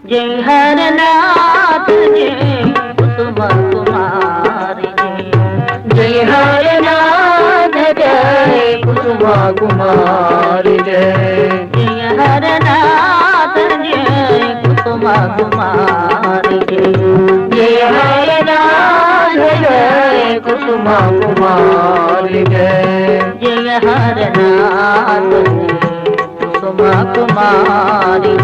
जय हरनाथ जय कुसुम कुमारी जय हरनाथ जय कुसुम कुमारी जय हरनाथ जय कुसुम कुमारी जय हरनाथ जय कुसुम कुमारी जय हरनाथ कुसुम कुमारी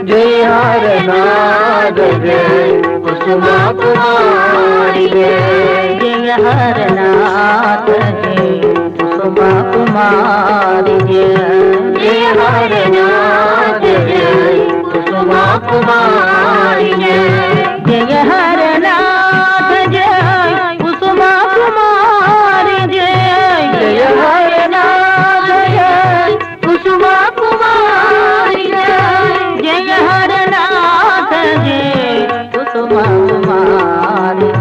जय हरनाथ जय कुसुम कुमारी जय हरनाथ जय कुसुम कुमारी जय हरनाथ जय कुसुम कुमारी जय हरनाथ जय कुसुम कुमारी जय हरनाथ जय कुसुम कुमारी जय हरनाथ जय कुसुम कुमारी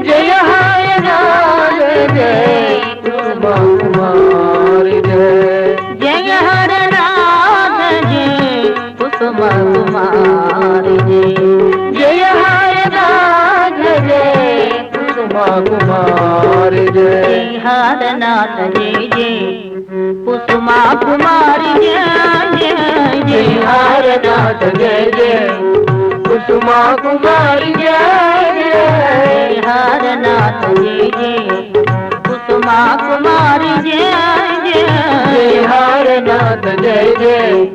जय हरनाथ जय कुसुम कुमारी जय हरनाथ जय कुसुम कुमारी जय हरनाथ जय कुसुम कुमारी जय हरनाथ जय जय कुसुम कुमारी जय जय हरनाथ जय जय कुसुम कुमारी जय जय हरनाथ जय जय कुसुम कुमारी जय जय हरनाथ जय जय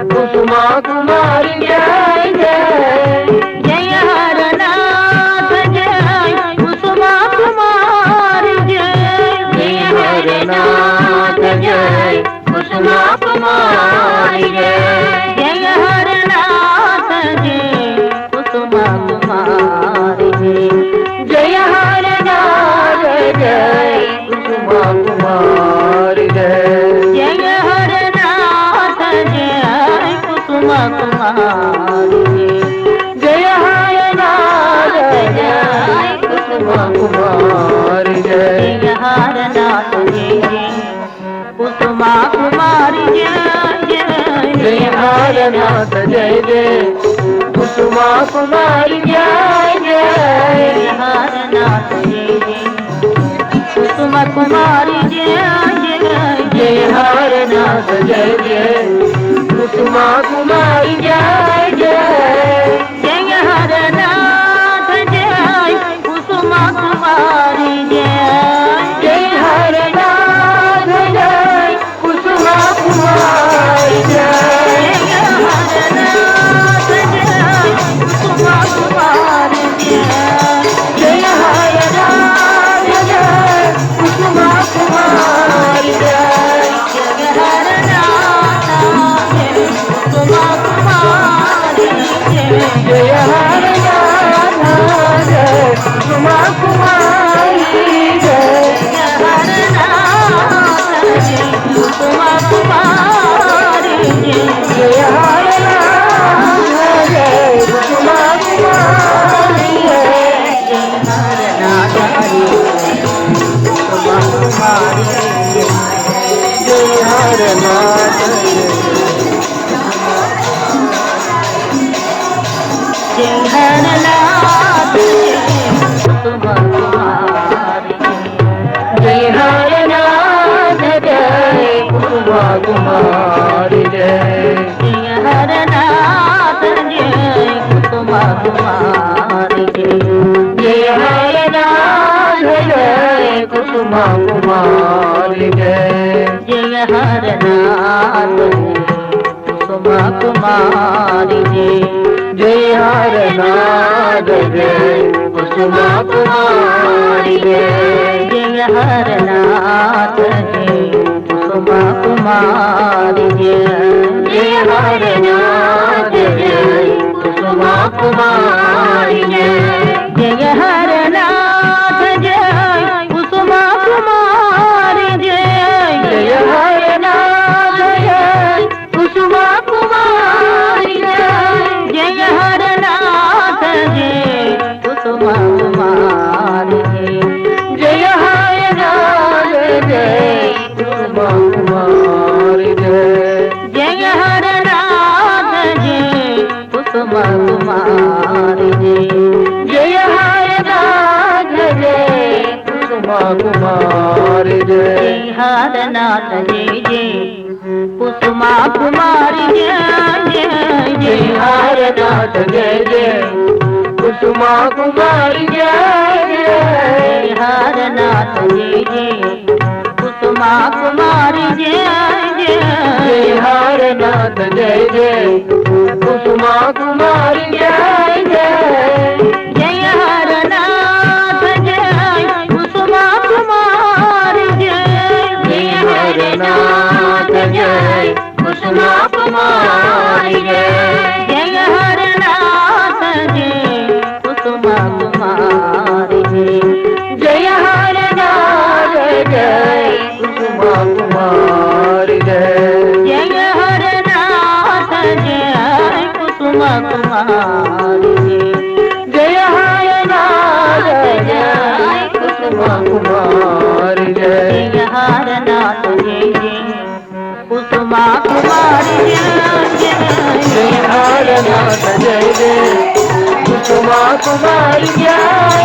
कुसुम कुमारी जय जय जय हरनाथ जय कुसुम कुमारी जय जय हरनाथ जय कुसुम कुमारी जय हरनाथ जय कुसुम कुमारी जय हरनाथ जय कुसुम कुमारी जय हरनाथ जय कुसुम कुमारी जय हरनाथ जय कुसुम कुमारी जय हरनाथ जय कुसुम कुमारी जय हरनाथ जय जय कुसुम कुमारी जय हरनाथ जय जय कुसुम कुमारी जय हरनाथ जय जय कुसुम कुमारी जय जय हरनाथ जय कुसुम कुमारी जय हरनाथ जय कुसुम कुमारी जय हरनाथ जय कुसुम कुमारी जय हरनाथ जय कुसुम कुमारी जय हरनाथ जय कुसुम कुमारी जय हरनाथ जय कुसुम कुमारी जय हरनाथ जय कुसुम कुमारी जय हरनाथ जय कुसुम कुमारी जय हरनाथ जय कुसुम कुमारी जय हरनाथ जय हरनाथ कुसुम कुमारी जय हरनाथ जय कुसुम कुमारी जय हरनाथ जय कुसुम कुमारी जय हरनाथ जय कुसुम कुमारी जय हरनाथ कुसुम कुमारी जय हरनाथ जय कुसुम कुमारी जय हरनाथ जय कुसुम कुमारी जय हरनाथ जय कुसुम कुमारी जय हरनाथ जय कुसुम कुमारी जय हरनाथ जय कुसुम कुमारी जय हरनाथ जय कुसुम कुमारी जय हरनाथ जय कुसुम कुमारी जय हरनाथ जय कुसुमा कुमारी जय हारनाथ जय कुसुमा कुमारी जय हारनाथ जय जय कुसुमा कुमारी जय जय हारनाथ जय जय कुसुमा कुमारी जय जय हारनाथ जय जय कुसुमा कुमारी जय जय हारनाथ जय जय कुसुमा कुमारी जय जय जय हारनाथ जय कुसुमा कुमारी जय जय हारनाथ जय कुसुमा कुमारी जय जय हारनाथ जय कुसुमा कुमारी जय जय हारनाथ जय कुसुमा कुमारी जय जय हरनाथ जय कुसुमा कुमारी जय हरनाथ जय कुसुमा कुमारी जय हरनाथ जय जय कुसुमा कुमारी जय हरनाथ जय जय कुसुमा कुमारी जय